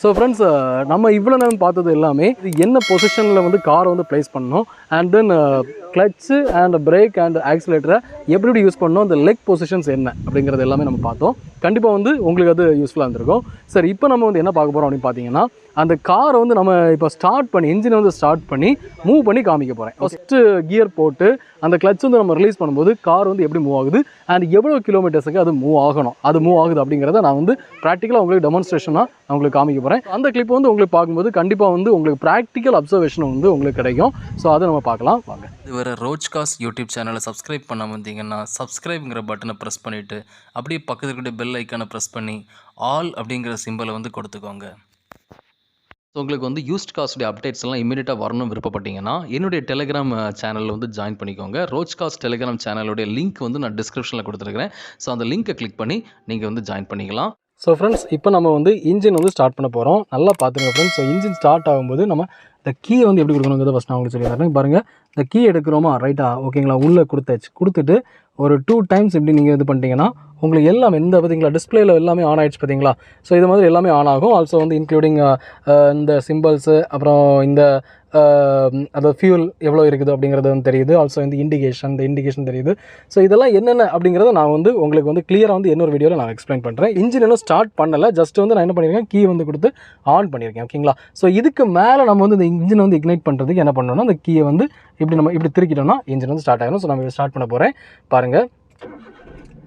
So friends, நம்ம இவ்வளோ நேரம் பார்த்தது எல்லாமே இது என்ன பொசிஷனில் வந்து காரை வந்து ப்ளேஸ் பண்ணணும், and then clutch and brake and ஆக்சிலேட்டரை எப்படி யூஸ் பண்ணணும், அந்த லெக் பொசிஷன்ஸ் என்ன அப்படிங்கிறது எல்லாமே நம்ம பார்த்தோம். கண்டிப்பாக வந்து உங்களுக்கு அது யூஸ்ஃபுல்லாக இருந்திருக்கும். சரி, இப்போ நம்ம வந்து என்ன பார்க்க போகிறோம் அப்படின்னு பார்த்தீங்கன்னா, அந்த காரை வந்து நம்ம இப்போ ஸ்டார்ட் பண்ணி இன்ஜினை வந்து ஸ்டார்ட் பண்ணி மூவ் பண்ணி காமிக்க போகிறேன். ஃபஸ்ட்டு கியர் போட்டு அந்த கிளச் வந்து நம்ம ரிலீஸ் பண்ணும்போது கார் வந்து எப்படி மூவ் ஆகுது அண்ட் எவ்வளோ கிலோமீட்டர்ஸுக்கு அது மூவ் ஆகுது அப்படிங்கிறத நான் வந்து ப்ராக்டிக்கலாக உங்களுக்கு டெமான்ஸ்ட்ரேஷனாக நான் உங்களுக்கு காமிக்க போகிறேன். அந்த கிளிப் வந்து உங்களுக்கு பார்க்கும்போது கண்டிப்பாக வந்து உங்களுக்கு ப்ராக்டிக்கல் அப்சர்வேஷன் வந்து உங்களுக்கு கிடைக்கும். ஸோ அதை நம்ம பார்க்கலாம் வாங்க. இதுவரை ரோச்காஸ் யூடியூப் சேனலை சப்ஸ்கிரைப் பண்ண வந்தீங்கன்னா சப்ஸ்கிரைப்ங்கிற பட்டனை ப்ரெஸ் பண்ணிவிட்டு அப்படியே பக்கத்தில் இருக்கிற பெல் ஐக்கானை ப்ரெஸ் பண்ணி ஆல் அப்படிங்கிற சிம்பிளை வந்து கொடுத்துக்கோங்க. ஸோ உங்களுக்கு வந்து யூஸ்ட் காஸ்டுடைய அப்டேட்ஸ் எல்லாம் இமீடியட்டாக வரணும் விருப்பப்பட்டீங்கன்னா என்னுடைய டெலிகிராம் சேனலில் வந்து ஜாயின் பண்ணிக்கோங்க. ரோச்காஸ் டெலிகிராம் சேனலுடைய லிங்க் வந்து நான் டிஸ்கிரிப்ஷனில் கொடுத்துருக்கிறேன். ஸோ அந்த லிங்க்கை கிளிக் பண்ணி நீங்கள் வந்து ஜாயின் பண்ணிக்கலாம். ஸோ ஃப்ரெண்ட்ஸ், இப்போ நம்ம வந்து இன்ஜின் வந்து ஸ்டார்ட் பண்ண போகிறோம். நல்லா பார்த்துங்க ஃப்ரெண்ட்ஸ். ஸோ இன்ஜின் ஸ்டார்ட் ஆகும்போது நம்ம இந்த கீ வந்து எப்படி கொடுக்கணுங்கிறத ஃபஸ்ட் நான் உங்களுக்கு சொல்லிடுறேன். பாருங்கள், இந்த கீ எடுக்கிறோமா, ரைட்டா, ஓகேங்களா, உள்ளே கொடுத்துட்டு ஒரு 2 டைம்ஸ் இப்படி நீங்கள் இது பண்ணிட்டீங்கன்னா உங்களுக்கு எல்லாமே இந்த பார்த்தீங்களா டிஸ்பிளேல எல்லாமே ஆன் ஆகிடுச்சு பார்த்தீங்களா. ஸோ இது மாதிரி எல்லாமே ஆன் ஆகும். ஆல்சோ வந்து இன்க்ளூடிங் இந்த சிம்பிள்ஸு, அப்புறம் இந்த அது ஃபியூல் எவ்வளோ இருக்குது அப்படிங்கிறது வந்து தெரியுது. ஆல்சோ இந்த இண்டிகேஷன் தெரியுது. ஸோ இதெல்லாம் என்னென்ன அப்படிங்கிறத நான் வந்து உங்களுக்கு வந்து கிளியராக வந்து இன்னொரு வீடியோவில் நான் எக்ஸ்பிளைன் பண்ணுறேன். இன்ஜின் இன்னும் ஸ்டார்ட் பண்ணலை, ஜஸ்ட் வந்து நான் என்ன பண்ணியிருக்கேன், கீ வந்து கொடுத்து ஆன் பண்ணியிருக்கேன். ஓகேங்களா. ஸோ இதுக்கு மேலே நம்ம வந்து இந்த இன்ஜினை வந்து இக்னைட் பண்ணுறதுக்கு என்ன பண்ணணும்னா, அந்த கீயை வந்து இப்படி திருக்கிட்டோம்னா இன்ஜின் வந்து ஸ்டார்ட் ஆகிடும். ஸோ நம்ம ஸ்டார்ட் பண்ண போகிறேன் பாருங்கள்.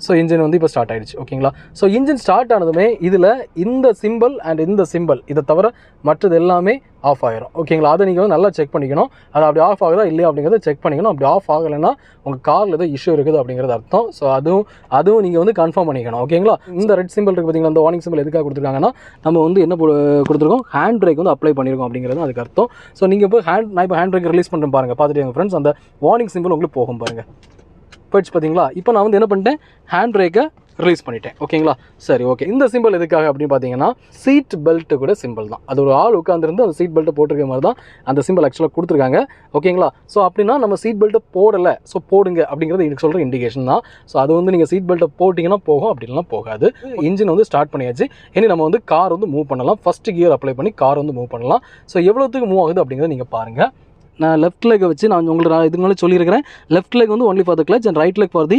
ஸோ இன்ஜின் வந்து இப்போ ஸ்டார்ட் ஆகிடுச்சு. ஓகேங்களா. ஸோ இன்ஜின் ஸ்டார்ட் ஆனதுமே இதில் இந்த சிம்பிள் அண்ட் இந்த சிம்பிள் இதை தவிர மற்றது எல்லாமே ஆஃப் ஆகிரும். ஓகேங்களா. அதை நீங்கள் வந்து நல்லா செக் பண்ணிக்கணும். அது அப்படி ஆஃப் ஆகுதா இல்லையா அப்படிங்கிறத செக் பண்ணிக்கணும். அப்படி ஆஃப் ஆகலைன்னா உங்கள் காரில் ஏதோ இஷ்யூ இருக்குது அப்படிங்கிறது அர்த்தம். ஸோ அதுவும் நீங்கள் வந்து கன்ஃபார்ம் பண்ணிக்கணும். ஓகேங்களா. இந்த ரெட் சிம்பிள் இருக்குது பார்த்தீங்களா, இந்த வார்னிங் சிம்பிள் எதுக்காக கொடுத்துருக்காங்கன்னா, நம்ம வந்து என்ன கொடுத்துருக்கோம், ஹேண்ட் பிரேக் வந்து அப்ளை பண்ணியிருக்கோம் அப்படிங்கிறது அதுக்கு அர்த்தம். ஸோ நீங்கள் இப்போ நான் இப்போ ஹேண்ட் பிரேக் ரிலீஸ் பண்ணுறேன் பாருங்கள், பார்த்துட்டு ஃப்ரெண்ட்ஸ், அந்த வார்னிங் சிம்பிள் உங்களுக்கு போகும் பாருங்கள், போயிடுச்சு பார்த்தீங்களா. இப்போ நான் வந்து என்ன பண்ணிட்டேன், ஹேண்ட் பிரேக்கை ரிலீஸ் பண்ணிட்டேன். ஓகேங்களா. சரி, ஓகே. இந்த சிம்பிள் எதுக்காக அப்படின்னு பார்த்தீங்கன்னா, சீட் பெல்ட்டு கூட சிம்பிள் தான். அது ஒரு ஆள் உட்காந்துருந்து அந்த சீட் பெல்ட்டை போட்டிருக்க மாதிரி தான் அந்த சிம்பிள் ஆக்சுவலாக கொடுத்துருக்காங்க. ஓகேங்களா. ஸோ அப்படின்னா நம்ம சீட் பெல்ட்டை போடலை, ஸோ போடுங்க அப்படிங்கிறது எனக்கு சொல்கிற இண்டிகேஷன் தான். ஸோ அது வந்து நீங்கள் சீட் பெல்ட்டை போட்டிங்கன்னா போகும், அப்படின்னா போகாது. இன்ஜின் வந்து ஸ்டார்ட் பண்ணியாச்சு. இனி நம்ம வந்து கார் வந்து மூவ் பண்ணலாம். ஃபஸ்ட்டு கியர் அப்ளை பண்ணி கார் வந்து மூவ் பண்ணலாம். ஸோ எவ்வளோத்துக்கு மூவ் ஆகுது அப்படிங்கிறத நீங்கள் பாருங்கள். நான் லெஃப்ட் லெக்கை வச்சு நான் உங்களுக்கு இதுக்கு மேலே சொல்லியிருக்கிறேன். லெஃப்ட் லெக் வந்து only for the clutch and right leg for the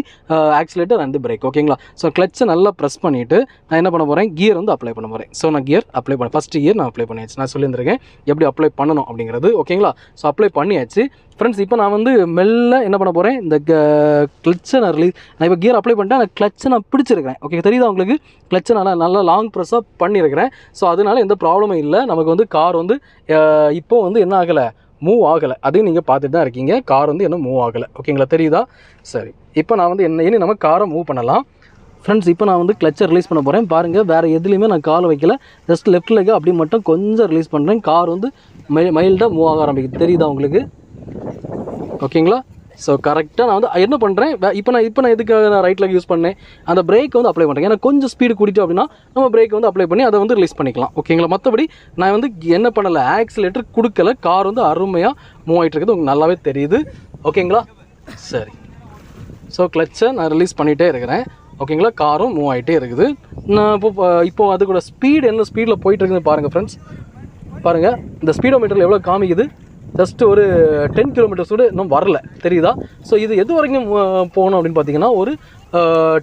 accelerator and the brake. ஓகேங்களா. ஸோ கிளச்சை நல்லா ப்ரெஸ் பண்ணிவிட்டு நான் என்ன பண்ண போகிறேன், கியர் வந்து அப்ளை பண்ண போகிறேன். ஸோ நான் கியர் அப்ளை பண்ணேன். ஃபஸ்ட்டு கியர் நான் அப்ளை பண்ணியாச்சு. நான் சொல்லியிருந்திருக்கேன் எப்படி அப்ளை பண்ணணும் அப்படிங்கிறது. ஓகேங்களா. ஸோ அப்ளை பண்ணியாச்சு ஃப்ரெண்ட்ஸ். இப்போ நான் வந்து மெல்ல என்ன பண்ண போகிறேன், இந்த கிளச்சை நான் இப்போ கியர் அப்ளை பண்ணிட்டேன், அந்த கிளச்சை நான் பிடிச்சிருக்கிறேன். ஓகே, தெரியுதா உங்களுக்கு, கிளச்சை நல்லா லாங் ப்ரெஸ்ஸாக பண்ணியிருக்கிறேன். ஸோ அதனால எந்த ப்ராப்ளமும் இல்லை. நமக்கு வந்து கார் வந்து இப்போ வந்து என்ன ஆகலை, மூவ் ஆகலை. அதையும் நீங்கள் பார்த்துட்டு தான் இருக்கீங்க. கார் வந்து என்ன மூவ் ஆகலை. ஓகேங்களா, தெரியுதா. சரி, இப்போ நான் வந்து இனி நம்ம காரை மூவ் பண்ணலாம் ஃப்ரெண்ட்ஸ். இப்போ நான் வந்து கிளச்சை ரிலீஸ் பண்ண போகிறேன் பாருங்கள். வேறு எதுலேயுமே நான் காலை வைக்கல, ஜஸ்ட் லெஃப்ட் லெக்கை அப்படி மட்டும் கொஞ்சம் ரிலீஸ் பண்ணுறேன். கார் வந்து மைல்டாக மூவ் ஆக ஆரம்பிக்குது. தெரியுதா உங்களுக்கு. ஓகேங்களா. ஸோ கரெக்டாக நான் வந்து என்ன பண்ணுறேன், இப்போ நான் எதுக்காக நான் ரைட் லெக் யூஸ் பண்ணேன், அந்த பிரேக் வந்து அப்ளை பண்ணுறேன். ஏன்னா கொஞ்சம் ஸ்பீடு கூட்டிட்டோம் அப்படின்னா நம்ம பிரேக் வந்து அப்ளை பண்ணி அதை வந்து ரிலீஸ் பண்ணிக்கலாம். ஓகேங்களா. மற்றபடி நான் வந்து என்ன பண்ணலை, ஆக்சிலேட்டர் கொடுக்கல. கார் வந்து அருமையாக மூவ் ஆகிட்டு இருக்குது, உங்களுக்கு நல்லாவே தெரியுது. ஓகேங்களா. சரி, ஸோ கிளச்சை நான் ரிலீஸ் பண்ணிகிட்டே இருக்கிறேன். ஓகேங்களா. காரும் மூவ் ஆகிட்டே இருக்குது. நான் இப்போ அது கூட ஸ்பீடு என்ன ஸ்பீடில் போயிட்டு இருக்குதுன்னு பாருங்கள் ஃப்ரெண்ட்ஸ். பாருங்கள், இந்த ஸ்பீடோமீட்டரில் எவ்வளோ காமிக்குது, ஜஸ்ட் ஒரு 10 கிலோமீட்டர்ஸ் கூட இன்னும் வரல, தெரியுதா. ஸோ இது எது வரைக்கும் போகணும் அப்படின்னு பார்த்தீங்கன்னா, ஒரு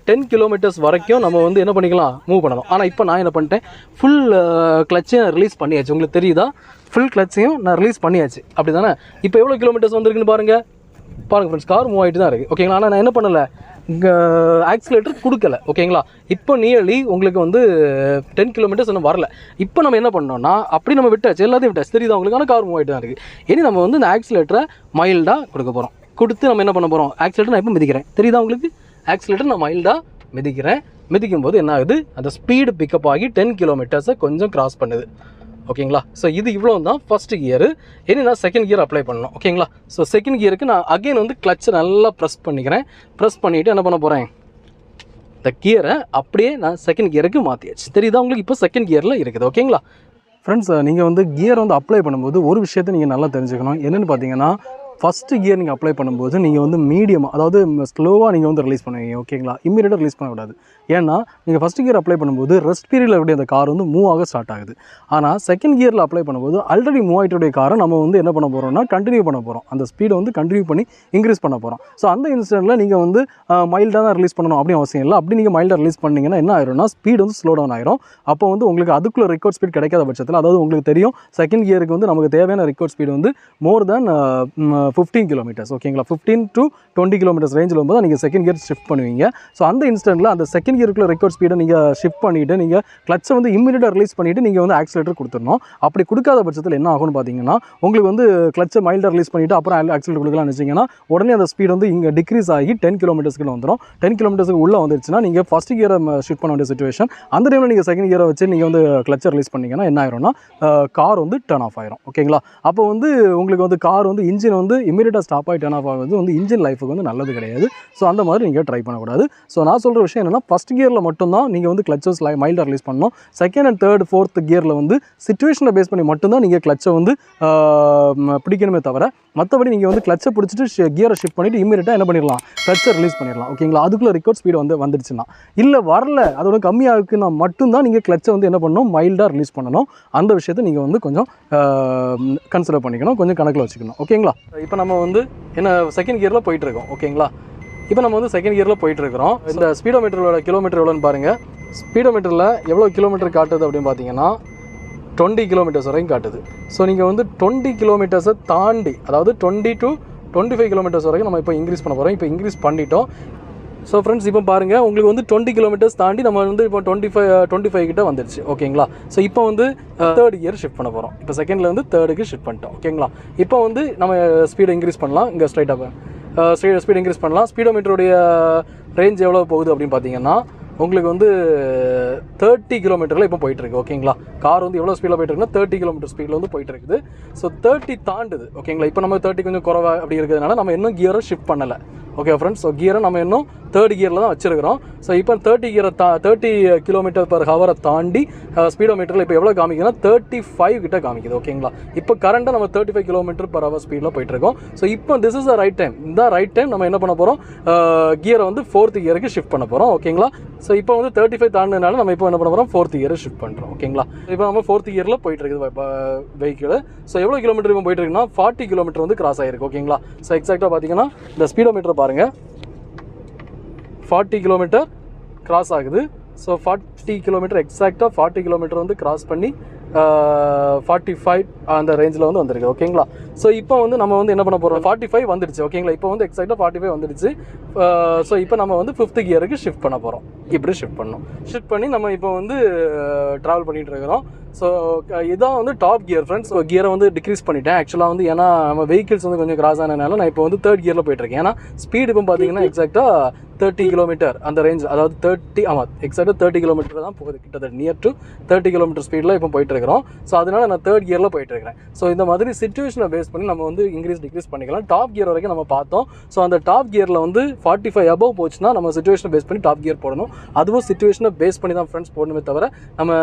10 கிலோமீட்டர்ஸ் வரைக்கும் நம்ம வந்து என்ன பண்ணிக்கலாம், மூவ் பண்ணணும். ஆனால் இப்போ நான் என்ன பண்ணிட்டேன், ஃபுல் கிளச்சையும் நான் ரிலீஸ் பண்ணியாச்சு. உங்களுக்கு தெரியுதா, ஃபுல் கிளச்சையும் நான் ரிலீஸ் பண்ணியாச்சு. அப்படி தானே. இப்போ எவ்வளோ கிலோமீட்டர்ஸ் வந்துருக்குன்னு பாருங்கள் ஃப்ரெண்ட்ஸ். கார் மூவ் ஆகிட்டு தான் இருக்குது. ஓகேங்களா. ஆனால் நான் என்ன பண்ணலை, ஆக்சிலேட்டர் கொடுக்கல. ஓகேங்களா. இப்போ நியர்லி உங்களுக்கு வந்து 10 கிலோமீட்டர்ஸ் இன்னும் வரல. இப்போ நம்ம என்ன பண்ணோம்னா, அப்படி நம்ம விட்டாச்சு, எல்லாத்தையும் விட்டாச்சு, தெரியுதா உங்களுக்கு. ஆனால் கார் மூவ் ஆகிட்டு தான் இருக்குது. இனி நம்ம வந்து இந்த ஆக்சிலேட்டரை மைல்டாக கொடுக்க போகிறோம். கொடுத்து நம்ம என்ன பண்ண போகிறோம், ஆக்சிலேட்டர் நான் இப்போ மிதிக்கிறேன், தெரியுதா உங்களுக்கு. ஆக்சிலேட்டர் நான் மைல்டாக மிதிக்கிறேன். மிதிக்கும் போது என்ன ஆகுது, அந்த ஸ்பீடு பிக்கப் ஆகி 10 கிலோமீட்டர்ஸை கொஞ்சம் கிராஸ் பண்ணுது. ஓகேங்களா. ஸோ இது இவ்வளோ தான் ஃபஸ்ட்டு கியரு. இனி நான் செகண்ட் கியர் அப்ளை பண்ணணும். ஓகேங்களா. ஸோ செகண்ட் கியருக்கு நான் அகைன் வந்து கிளச்சை நல்லா ப்ரெஸ் பண்ணிக்கிறேன். ப்ரெஸ் பண்ணிவிட்டு என்ன பண்ண போகிறேன், இந்த கியரை அப்படியே நான் செகண்ட் கியருக்கு மாற்றியாச்சு. தெரியுதா உங்களுக்கு, இப்போ செகண்ட் கியரில் இருக்குது. ஓகேங்களா. ஃப்ரெண்ட்ஸ், நீங்கள் வந்து கியர் வந்து அப்ளை பண்ணும்போது ஒரு விஷயத்தை நீங்கள் நல்லா தெரிஞ்சுக்கணும். என்னென்னு பார்த்தீங்கன்னா, ஃபஸ்ட்டு கியர் நீங்கள் அப்ளை பண்ணும்போது நீங்கள் வந்து மீடியமாக, அதாவது ஸ்லோவாக நீங்கள் வந்து ரிலீஸ் பண்ணுவீங்க. ஓகேங்களா. இம்மீடியட்டாக ரிலீஸ் பண்ணக்கூடாது. ஏன்னா நீங்கள் ஃபஸ்ட் கியர் அப்ளை பண்ணும்போது ரெஸ்ட் பீரியடில் எப்படி அந்த கார் வந்து மூவ் ஆக ஸ்டார்ட் ஆகுது. ஆனால் செகண்ட் கியரில் அப்ளை பண்ணும்போது ஆல்ரெடி மூவ் ஆகிட்டுடைய காரை நம்ம வந்து என்ன பண்ண போகிறோம்னா கண்டினியூ பண்ண போகிறோம். அந்த ஸ்பீடை வந்து கண்டினியூ பண்ணி இன்க்ரீஸ் பண்ண போகிறோம். ஸோ அந்த இன்ஸ்டன்ட்டில் நீங்கள் வந்து மைல்டாக தான் ரிலீஸ் பண்ணணும் அப்படின்னு அவசியம் இல்லை. அப்படி நீங்கள் மைல்டாக ரிலீஸ் பண்ணிங்கன்னா என்ன ஆயிரும்னா ஸ்பீடு வந்து ஸ்லோ டவுன் ஆயிரும். அப்போ வந்து உங்களுக்கு அதுக்குள்ள ரெக்கார்ட் ஸ்பீட் கிடைக்காத பட்சத்தில், அதாவது உங்களுக்கு தெரியும் செகண்ட் கியருக்கு வந்து நமக்கு தேவையான ரெக்கார்ட் ஸ்பீடு வந்து மோர் தேன் 15 கிலோமீட்டர்ஸ். ஓகேங்களா, 15 to 20 கிலோமீட்டர்ஸ் ரேஞ்சில் வந்து நீங்கள் செகண்ட் கியர் ஷிஃப்ட் பண்ணுவீங்க. ஸோ அந்த இன்ஸ்டன்ட்டில் அந்த செகண்ட் கியருக்குள்ள ரெக்கார்ட் ஸ்பீடை நீங்கள் ஷிஃப்ட் பண்ணிவிட்டு நீங்கள் கிளச்சை வந்து இம்மீடியட்டாக ரிலீஸ் பண்ணிவிட்டு நீங்கள் வந்து ஆக்சிலேட்டர் கொடுத்துடணும். அப்படி கொடுக்காத பட்சத்தில் என்ன ஆகும்னு பார்த்தீங்கன்னா உங்களுக்கு வந்து கிளச்சை மைல்டாக ரிலீஸ் பண்ணிவிட்டு அப்புறம் ஆக்சிலேட்டர் கொடுக்கலாம்னு வச்சிங்கன்னா உடனே அந்த ஸ்பீடு வந்து இங்கே டிக்ரீஸ் ஆகி 10 கிலோமீட்டர்ஸ்க்கு வந்துடும். 10 கிலோமீட்டர்ஸ்க்கு உள்ளே வந்துருச்சுன்னா நீங்கள் ஃபஸ்ட் கியரை ஷிஃப்ட் பண்ண வேண்டிய சிச்சுவேஷன். அந்த டைமில் நீங்கள் செகண்ட் கியரை வச்சு நீங்கள் வந்து கிளச்சை ரிலீஸ் பண்ணிங்கன்னா என்ன ஆயிரும்னா கார் வந்து டர்ன் ஆஃப் ஆயிரும். ஓகேங்களா, அப்போ வந்து உங்களுக்கு வந்து கார் வந்து இன்ஜின் வந்து இமீடியட்டாக ஸ்டாப் ஆகி டர்ன் ஆஃப் ஆகுது வந்து இன்ஜின் லைஃபுக்கு வந்து நல்லது கிடையாது. ஸோ அந்த மாதிரி நீங்கள் ட்ரை பண்ணக்கூடாது. ஸோ நான் சொல்கிற விஷயம் என்னென்னா ஃபஸ்ட் கியரில் மட்டும்தான் நீங்கள் வந்து கிளச்சஸ் மைல்டாக ரிலீஸ் பண்ணணும். செகண்ட் அண்ட் தேர்ட் ஃபோர்த் கியரில் வந்து சிச்சுவேஷனை பேஸ் பண்ணி மட்டும்தான் நீங்கள் கிளச்சை வந்து பிடிக்கணுமே தவிர மற்றபடி நீங்கள் வந்து கிளச்சை பிடிச்சிட்டு கியரை ஷிஃப்ட் பண்ணிவிட்டு இமீடியட்டாக என்ன பண்ணிடலாம், கிளச்சை ரிலீஸ் பண்ணிடலாம். ஓகேங்களா, அதுக்குள்ளே ரெக்கார்ட் ஸ்பீடு வந்து வந்துடுச்சுன்னா, இல்லை வரல அதோட கம்மியாகுன்னா மட்டும்தான் நீங்கள் கிளச்சை வந்து என்ன பண்ணணும், மைல்டாக ரிலீஸ் பண்ணணும். அந்த விஷயத்தை நீங்கள் வந்து கொஞ்சம் கன்சிடர் பண்ணிக்கணும், கொஞ்சம் கணக்கில் வச்சுக்கணும். ஓகேங்களா, இப்போ நம்ம வந்து என்ன செகண்ட் கியரில் போயிட்டுருக்கோம். ஓகேங்களா, இப்போ நம்ம வந்து செகண்ட் கியரில் போயிட்டுருக்கிறோம். இந்த ஸ்பீடோமீட்டரோட கிலோமீட்டர் எவ்வளோன்னு பாருங்கள். ஸ்பீடோமீட்டரில் எவ்வளோ கிலோமீட்டர் காட்டுது அப்படின்னு பார்த்தீங்கன்னா 20 கிலோமீட்டர்ஸ் வரைக்கும் காட்டுது. ஸோ நீங்கள் வந்து 20 கிலோமீட்டர்ஸை தாண்டி, அதாவது 20 to 25 கிலோமீட்டர்ஸ் வரைக்கும் நம்ம இப்போ இன்க்ரீஸ் பண்ண போகிறோம். இப்போ இன்க்ரீஸ் பண்ணிட்டோம். ஸோ ஃப்ரெண்ட்ஸ், இப்போ பாருங்கள் உங்களுக்கு வந்து 20 கிலோமீட்டர்ஸ் தாண்டி நம்ம வந்து இப்போ 25 கிட்ட வந்துடுச்சு. ஓகேங்களா, ஸோ இப்போ வந்து தேர்ட் கியர் ஷிஃப்ட் பண்ண போகிறோம். இப்போ செகண்ட்லேருந்து தேர்டுக்கு ஷிஃப்ட் பண்ணிட்டோம். ஓகேங்களா, இப்போ வந்து நம்ம ஸ்பீடை இன்க்ரீஸ் பண்ணலாம். இங்கே ஸ்ட்ரைட்டாக ஸ்பீடு இன்க்ரீஸ் பண்ணலாம். ஸ்பீடோமீட்டருடைய ரேஞ்ச் எவ்வளோ போகுது அப்படின்னு பார்த்தீங்கன்னா உங்களுக்கு வந்து 30 கிலோமீட்டரில் இப்போ போயிட்டுருக்கு. ஓகேங்களா, கார் வந்து எவ்வளோ ஸ்பீடில் போயிட்டுருக்குன்னா 30 கிலோமீட்டர் ஸ்பீடில் வந்து போயிட்டுருக்குது. ஸோ 30 தாண்டுது. ஓகேங்களா, இப்போ நம்ம 30 கொஞ்சம் குறைவா அப்படி இருக்கிறதுனால நம்ம இன்னும் கியரை ஷிஃப்ட் பண்ணலை. ஓகே ஃப்ரெண்ட்ஸ், ஸோ கியரை நம்ம இன்னும் தேர்ட் கியரில் தான் வச்சுருக்கிறோம். ஸோ இப்போ 30 கிலோமீட்டர் பர் ஹவரை தாண்டி ஸ்பீடோமீட்டரில் இப்போ எவ்வளோ காமிக்குதுன்னா 35 கிட்ட காமிக்குது. ஓகேங்களா, இப்போ கரண்ட்டாக நம்ம 35 கிலோமீட்டர் பர் ஹவர் ஸ்பீடில் போயிட்டுருக்கோம். ஸோ இப்போ this is the right time. இந்த ரைட் டைம் நம்ம என்ன பண்ண போகிறோம், கியரை வந்து 4th கியருக்கு ஷிஃப்ட் பண்ண போகிறோம். ஓகேங்களா, ஸோ இப்போ வந்து 35 தாண்டினால நம்ம இப்போ என்ன பண்ண போகிறோம், 4th கியரை ஷிஃப்ட் பண்ணுறோம். ஓகேங்களா, இப்போ நம்ம 4th கியரில் போயிட்டுருக்குது வெஹிக்கிள். ஸோ எவ்வளோ கிலோமீட்டர் இப்போ போயிட்டுருக்குன்னா 40 கிலோமீட்டர் வந்து கிராஸ் ஆகிருக்கு. ஓகேங்களா, ஸோ எக்ஸாக்டாக பார்த்தீங்கன்னா இந்த ஸ்பீடோமீட்டர் பாருங்கள், 40 கிலோமீட்டர் கிராஸ் ஆகுது. ஸோ 40 கிலோமீட்டர் எக்ஸாக்டாக 40 கிலோமீட்டர் வந்து கிராஸ் பண்ணி 45 அந்த ரேஞ்சில் வந்து வந்திருக்கு. ஓகேங்களா, ஸோ இப்போ வந்து நம்ம வந்து என்ன பண்ண போகிறோம், 45 வந்துடுச்சு. ஓகேங்களா, இப்போ வந்து எக்ஸாக்டாக 45 வந்துடுச்சு. ஸோ இப்போ நம்ம வந்து 5th கியருக்கு ஷிஃப்ட் பண்ண போகிறோம். இப்படி ஷிஃப்ட் பண்ணணும். ஷிஃப்ட் பண்ணி நம்ம இப்போ வந்து ட்ராவல் பண்ணிகிட்டு இருக்கிறோம். ஸோ இதான் வந்து டாப் கியர் ஃப்ரெண்ட்ஸ். ஸோ கியரை வந்து டிக்ரீஸ் பண்ணிட்டேன் ஆக்சுவலாக வந்து, ஏன்னா நம்ம வெஹிக்கிள்ஸ் வந்து கொஞ்சம் கிராஸ் ஆனதுனால நான் இப்போ வந்து 3rd கியரில் போயிட்டுருக்கேன். ஏன்னா ஸ்பீடு இப்போ பார்த்தீங்கன்னா எக்ஸாக்டாக 30 கிலோமீட்டர் அந்த ரேஞ்ச், அதாவது 30 ஆமாம் எக்ஸாக்டாக 30 கிலோமீட்டர் தான் போகுது, கிட்டத்தட்ட நியர் டு 30 கிலோமீட்டர் ஸ்பீடில் இப்போ போயிட்டுருக்கிறோம். ஸோ அதனால் நான் 3rd கியரில் போயிட்டுருக்கிறேன். ஸோ இந்த மாதிரி சிச்சுவேஷனை பேஸ் பண்ணி நம்ம வந்து டிக்ரீஸ் பண்ணிக்கலாம். டாப் கியர் வரைக்கும் நம்ம பார்த்தோம். ஸோ அந்த டாப் கியரில் வந்து 45 above போச்சுன்னா நம்ம சிச்சுவேஷனை பேஸ் பண்ணி டாப் கியர் போடணும். அதுவும் சிச்சுவேஷனை பேஸ் பண்ணி தான் ஃப்ரெண்ட்ஸ் போடணுமே தவிர நம்ம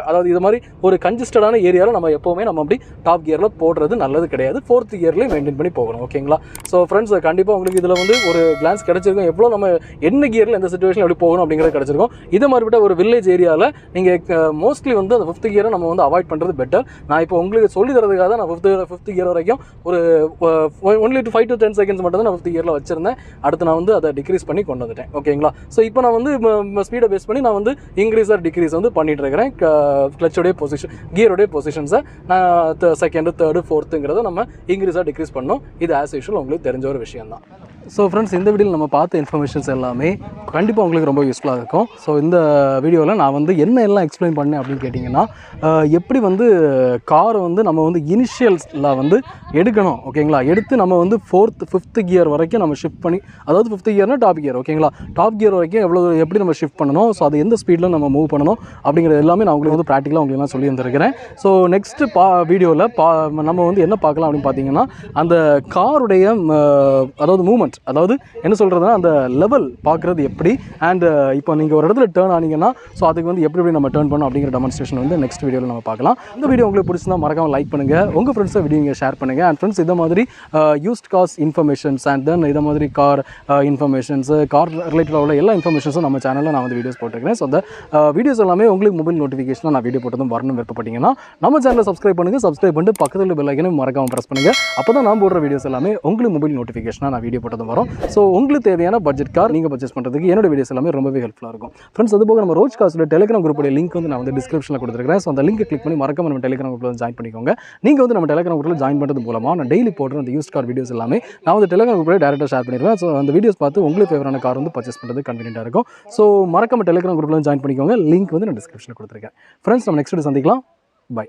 அதாவது இது மாதிரி ஒரு கன்ஜஸ்டடான ஏரியாவில் நம்ம எப்போவுமே நம்ம அப்படி டாப் கியரில் போடுறது நல்லது கிடையாது. 4th கியர்லேயும் மெயின்டைன் பண்ணி போகணும். ஓகேங்களா, ஸோ ஃப்ரெண்ட்ஸ் கண்டிப்பாக உங்களுக்கு இதில் வந்து ஒரு கிளான்ஸ் கிடைச்சிருக்கும், எவ்வளோ நம்ம என்ன கியரில் எந்த சிச்சுவேஷன் எப்படி போகணும் அப்படிங்கிறது கிடச்சிருக்கும். இது மாதிரிப்பட்ட ஒரு வில்லேஜ் ஏரியாவில் நீங்கள் மோஸ்ட்லி வந்து அந்த 5th கியரை நம்ம வந்து அவாய்ட் பண்ணுறது பெட்டர். நான் இப்போ உங்களுக்கு சொல்லி தரதுக்காக தான் நான் 5th கியர் வரைக்கும் ஒரு only 5 to 10 செகண்ட்ஸ் மட்டும் தான் நான் 5th கியரில் வச்சிருந்தேன். அடுத்து நான் வந்து அதை டிக்ரீஸ் பண்ணி கொண்டு வந்துட்டேன். ஓகேங்களா, ஸோ இப்போ நான் வந்து ஸ்பீடை பேஸ் பண்ணி நான் வந்து இன்க்ரீஸ் ஆர் டிக்ரீஸ் வந்து பண்ணிட்டு இருக்கிறேன். கிளச்சோடைய பொசிஷன், கியரோடைய பொசிஷன்ஸை நான் 2nd 3rd 4th நம்ம இன்க்ரீஸாக டிக்ரீஸ் பண்ணோம். இது ஆஸ் யூஷுவல் உங்களுக்கு தெரிஞ்ச ஒரு விஷயம் தான். ஸோ ஃப்ரெண்ட்ஸ், இந்த வீடியோவில் நம்ம பார்த்த இன்ஃபர்மேஷன்ஸ் எல்லாமே கண்டிப்பாக உங்களுக்கு ரொம்ப யூஸ்ஃபுல்லாக இருக்கும். ஸோ இந்த வீடியோவில் நான் வந்து என்ன எல்லாம் எக்ஸ்பிளைன் பண்ணேன் அப்படின்னு கேட்டிங்கன்னா, எப்படி வந்து காரை வந்து நம்ம வந்து இனிஷியல்ஸில் வந்து எடுக்கணும். ஓகேங்களா, எடுத்து நம்ம வந்து 5th கியர் வரைக்கும் நம்ம ஷிஃப்ட் பண்ணி, அதாவது 5th கியர்னால் டாப் கியர். ஓகேங்களா, டாப் கியர் வரைக்கும் எப்படி நம்ம ஷிஃப்ட் பண்ணணும், ஸோ அது எந்த ஸ்பீடில் நம்ம மூவ் பண்ணணும் அப்படிங்கிறது எல்லாமே நான் உங்களுக்கு வந்து ப்ராக்டிக்கலாக உங்களுக்கு நான் சொல்லி வந்துருக்கிறேன். ஸோ நெக்ஸ்ட்டு வீடியோவில் நம்ம வந்து என்ன பார்க்கலாம் அப்படின்னு பார்த்தீங்கன்னா, அந்த காருடைய அதாவது மூவ்மெண்ட், அட்ஜஸ்ட்மெண்ட், அதாவது என்ன சொல்கிறதுனா அந்த லெவல் பார்க்குறது எப்படி, அண்ட் இப்போ நீங்கள் ஒரு இடத்துல டேர்ன் ஆனீங்கன்னா ஸோ அதுக்கு வந்து எப்படி நம்ம டேர்ன் பண்ணணும் அப்படிங்கிற டெமான்ஸ்ட்ரேஷன் வந்து நெக்ஸ்ட் வீடியோவில் நம்ம பார்க்கலாம். இந்த வீடியோ உங்களுக்கு பிடிச்சிருந்தா மறக்காம லைக் பண்ணுங்கள், உங்கள் ஃப்ரெண்ட்ஸை வீடியோ ஷேர் பண்ணுங்கள். அண்ட் ஃப்ரெண்ட்ஸ், இதை மாதிரி used cars informations and then இதை மாதிரி கார் இன்ஃபர்மேஷன்ஸ், கார் ரிலேட்டடாக உள்ள எல்லா இன்ஃபர்மேஷன்ஸும் நம்ம சேனலில் நான் வந்து வீடியோஸ் போட்டுருக்கேன். ஸோ அந்த வீடியோஸ் எல்லாமே உங்களுக்கு மொபைல் நோட்டிஃபிகேஷனாக நான் வீடியோ போட்டதும் வரணும் விருப்பப்பட்டீங்கன்னா நம்ம சேனலை சப்ஸ்கிரைப் பண்ணுங்கள். சப்ஸ்கிரைப் பண்ணிட்டு பக்கத்தில் பெல் ஐக்கனை மறக்காம ப்ரெஸ் பண்ணுங்கள். அப்போ தான் நான் போடுற வீடியோஸ் எல்லாமே உங்களுக்கு மொபைல் நோட்டிஃபிகேஷனாக நான் வீடியோ போட்டதும் வரும். ஸோ உங்களுக்கு தேவையான பட்ஜெட் கார் நீங்கள் பர்ச்சேஸ் பண்ணுறதுக்கு என்னோட வீடியோஸ் எல்லாமே ரொம்பவே ஹெல்ப்ஃபுல்லாக இருக்கும். ஃப்ரெண்ட்ஸ், அது போக நம்ம ரோச் கார்ஸோட டெலிகிராம் குரூப்போட லிங்க் வந்து நான் வந்து டிஸ்கிரிப்ஷனில் கொடுத்துருக்கேன். ஸோ அந்த லிங்க் கிளிக் பண்ணி மறக்காம நம்ம டெலிகிராம் குரூப்பில் வந்து ஜாயின் பண்ணிக்கோங்க. நீங்கள் வந்து நம்ம டெலிகிராம் குரூப்பில் ஜாயின் பண்ணுறது மூலமாக நான் டெய்லி போடுற அந்த யூஸ் கார் வீடியோஸ் எல்லாமே நான் வந்து டெலிகிராம் குரூப்பில் டேரெக்டாக ஷேர் பண்ணிடுவேன். ஸோ அந்த வீடியோஸ் பார்த்து உங்களுக்கு ஃபேவரான கார் வந்து பர்ச்சேஸ் பண்ணுறது கன்வீனியன்ட்டாக இருக்கும். ஸோ மறக்காம டெலிகிராம் குரூப்பில் ஜாயின் பண்ணிக்கோங்க. லிங்க் வந்து நான் டிஸ்கிரிப்ஷனில் கொடுத்துருக்கேன். ஃப்ரெண்ட்ஸ், நம்ம நெக்ஸ்ட் வீடியோ சந்திக்கலாம். பை.